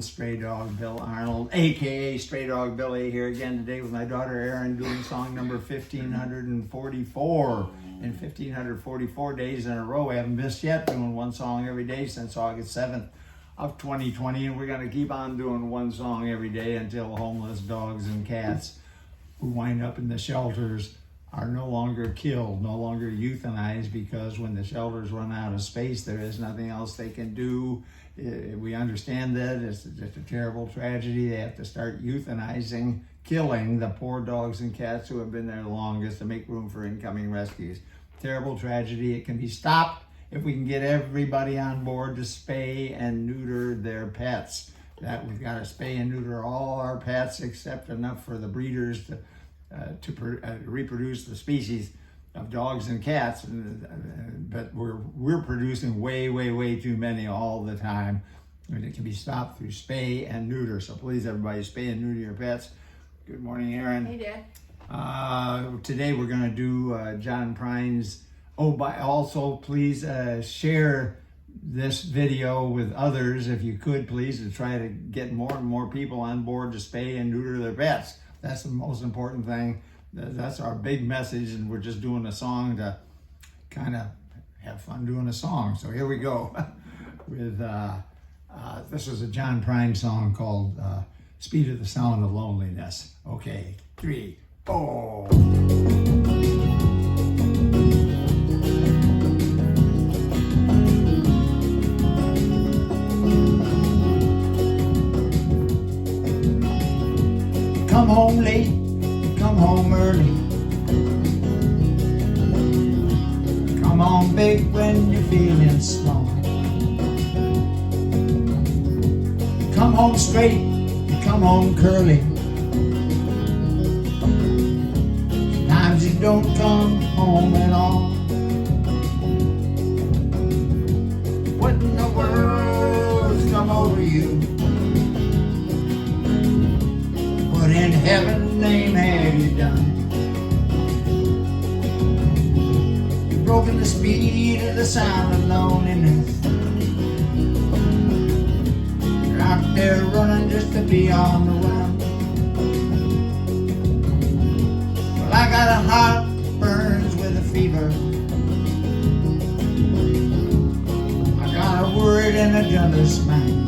Straydog Bill Arnold, aka Straydog Billy, here again today with my daughter ERIN, doing song number 1544. In 1544 days in a row, I haven't missed yet, doing one song every day since August 7th of 2020, and we're going to keep on doing one song every day until homeless dogs and cats who wind up in the shelters are no longer killed, no longer euthanized, because when the shelters run out of space, there is nothing else they can do. We understand that. It's just a terrible tragedy. They have to start euthanizing, killing the poor dogs and cats who have been there the longest to make room for incoming rescues. Terrible tragedy. It can be stopped if we can get everybody on board to spay and neuter their pets. That we've got to spay and neuter all our pets except enough for the breeders to reproduce the species of dogs and cats, but we're producing way too many all the time. And it can be stopped through spay and neuter. So please, everybody, spay and neuter your pets. Good morning, ERIN. Hey, Dad. Today we're going to do John Prine's. Also, please share this video with others, if you could, please, to try to get more and more people on board to spay and neuter their pets. That's the most important thing. That's our big message, and we're just doing a song to kind of have fun doing a song. So here we go with, this is a John Prine song called Speed of the Sound of Loneliness. Okay, 3, 4. Come home late, come home early. Come home big when you're feeling small. Come home straight, come home curly. Times you don't come home at all. What in the world's come over you? What in heaven's name have you done? You've broken the speed of the sound of loneliness. You're out there running just to be on the run. Well, I got a heart that burns with a fever. I got a word and a jealous mind.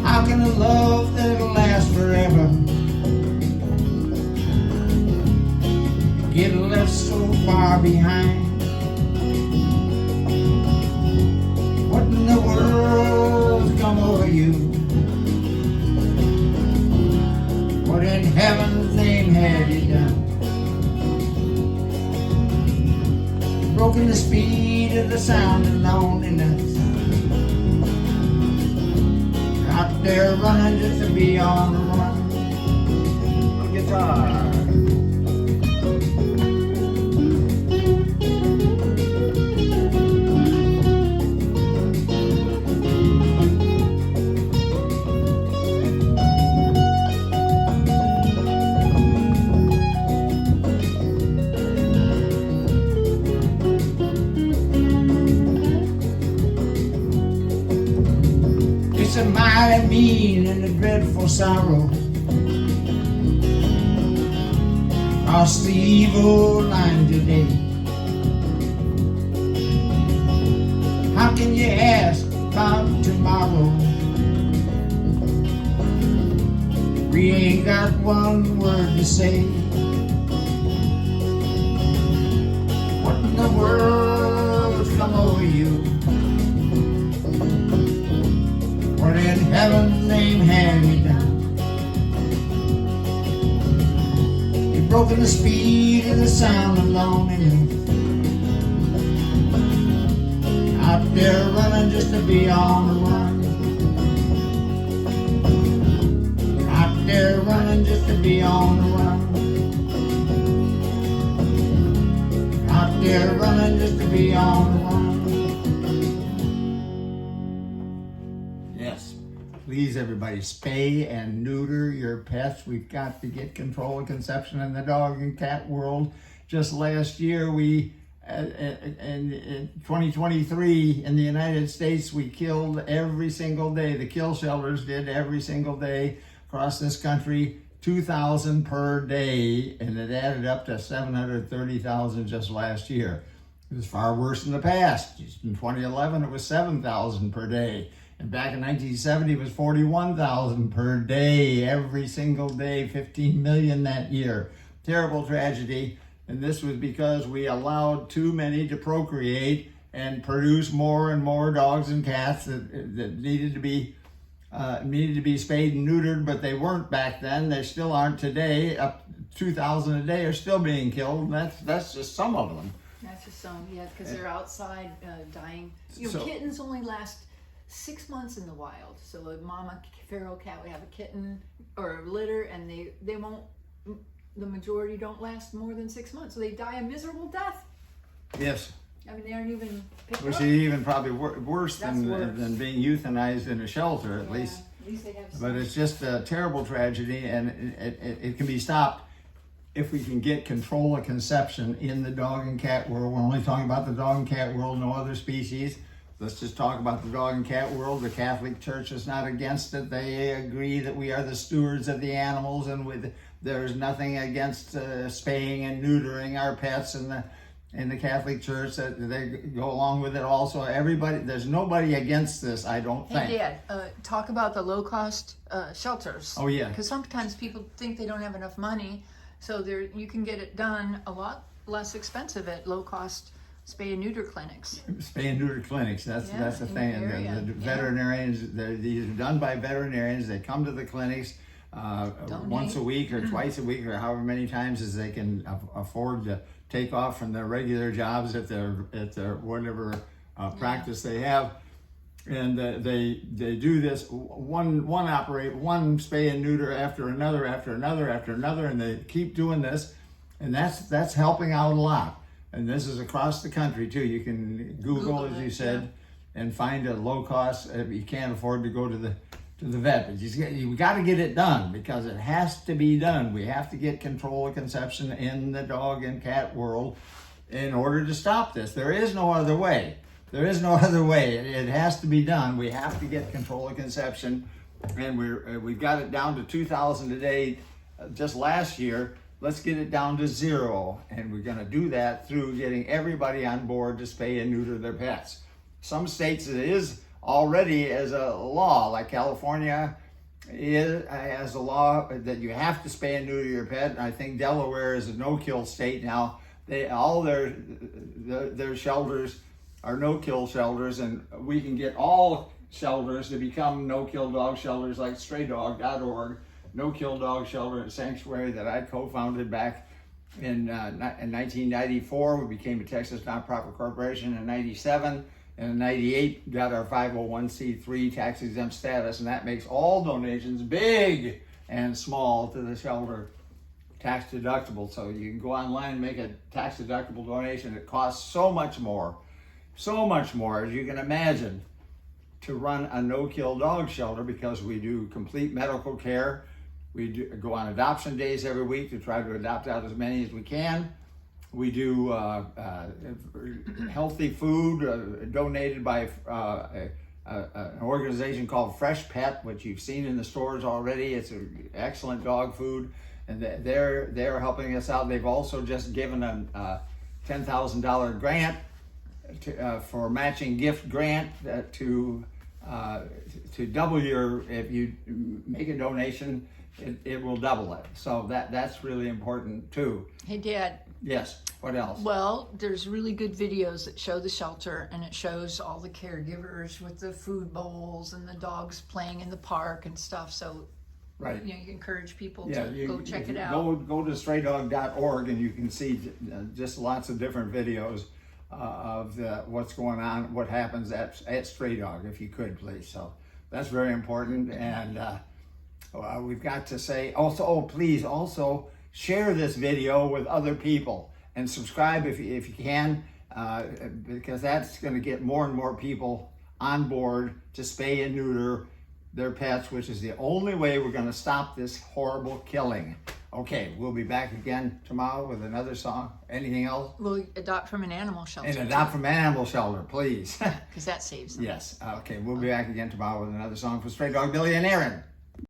How can a love that'll last forever get left so far behind? What in the world's come over you? What in heaven's name have you done? Broken the speed of the sound of loneliness. Out there running just to be on the run. Guitar. It's a mighty mean and a dreadful sorrow. Cross the evil line today. How can you ask about tomorrow? We ain't got one word to say. What in the world's come over you? What in heaven's name have you done? You've broken the speed of the sound of loneliness. Out there running just to be on the run. Out there running just to be on the run. Out there running just to be on the run. Yes, please, everybody, spay and neuter your pets. We've got to get control of conception in the dog and cat world. Just last year, we in 2023 in the United States, we killed every single day. The kill shelters did every single day across this country, 2,000 per day, and it added up to 730,000 just last year. It was far worse in the past. In 2011, it was 7,000 per day. And back in 1970, it was 41,000 per day, every single day, 15 million that year. Terrible tragedy. And this was because we allowed too many to procreate and produce more and more dogs and cats that needed to be spayed and neutered, but they weren't back then. They still aren't today. Up 2,000 a day are still being killed. And that's just some of them. That's just some, yeah, because they're outside dying. Kittens only last 6 months in the wild. So a mama feral cat would have a kitten or a litter, and they won't. The majority don't last more than 6 months, so they die a miserable death. Yes. I mean, they aren't even picked Which up. is even probably worse than being euthanized in a shelter, at least. At least they have some. But it's just a terrible tragedy, and it can be stopped if we can get control of conception in the dog and cat world. We're only talking about the dog and cat world, no other species. Let's just talk about the dog and cat world. The Catholic Church is not against it. They agree that we are the stewards of the animals, and there's nothing against spaying and neutering our pets in the Catholic Church. That they go along with it also. There's nobody against this, I don't think. Hey, Dad, talk about the low-cost shelters. Oh, yeah. Because sometimes people think they don't have enough money, so you can get it done a lot less expensive at low-cost spay and neuter clinics. Spay and neuter clinics, that's the thing. The veterinarians, these are done by veterinarians. They come to the clinics once a week or twice a week or however many times as they can afford to take off from their regular jobs at their whatever practice they have. And they do this one spay and neuter after another, and they keep doing this, and that's helping out a lot. And this is across the country too. You can Google as you said, and find a low cost if you can't afford to go to the vet. But you got to get it done, because it has to be done. We have to get control of conception in the dog and cat world in order to stop this. There is no other way. There is no other way. It has to be done. We have to get control of conception, and we've got it down to 2,000 a day just last year. Let's get it down to 0, and we're going to do that through getting everybody on board to spay and neuter their pets. Some states it is already as a law, like California has a law that you have to spay and neuter your pet. And I think Delaware is a no-kill state now. All their shelters are no-kill shelters, and we can get all shelters to become no-kill dog shelters, like Straydog.org, no-kill dog shelter and sanctuary that I co-founded back in 1994. We became a Texas nonprofit corporation in 97, and in 98 got our 501c3 tax-exempt status, and that makes all donations, big and small, to the shelter tax deductible. So you can go online and make a tax deductible donation. It costs so much more, as you can imagine, to run a no-kill dog shelter, because we do complete medical care. We go on adoption days every week to try to adopt out as many as we can. We do healthy food donated by an organization called Fresh Pet, which you've seen in the stores already. It's excellent dog food, and they're helping us out. They've also just given a $10,000 grant for matching gift grant to double if you make a donation, it will double it. So that's really important too. Hey, Dad. Yes, what else? Well, there's really good videos that show the shelter, and it shows all the caregivers with the food bowls and the dogs playing in the park and stuff. So, right, you encourage people to go check it out. Go to straydog.org, and you can see just lots of different videos of what's going on, what happens at Straydog, if you could, please. So that's very important. And we've got to say also, please also share this video with other people, and subscribe if you can, because that's going to get more and more people on board to spay and neuter their pets, which is the only way we're going to stop this horrible killing Okay, we'll be back again tomorrow with another song. Anything else? We'll adopt from an animal shelter. And adopt from an animal shelter, please. Because that saves them. Yes. Okay, we'll be back again tomorrow with another song for Straydog Billy and ERIN.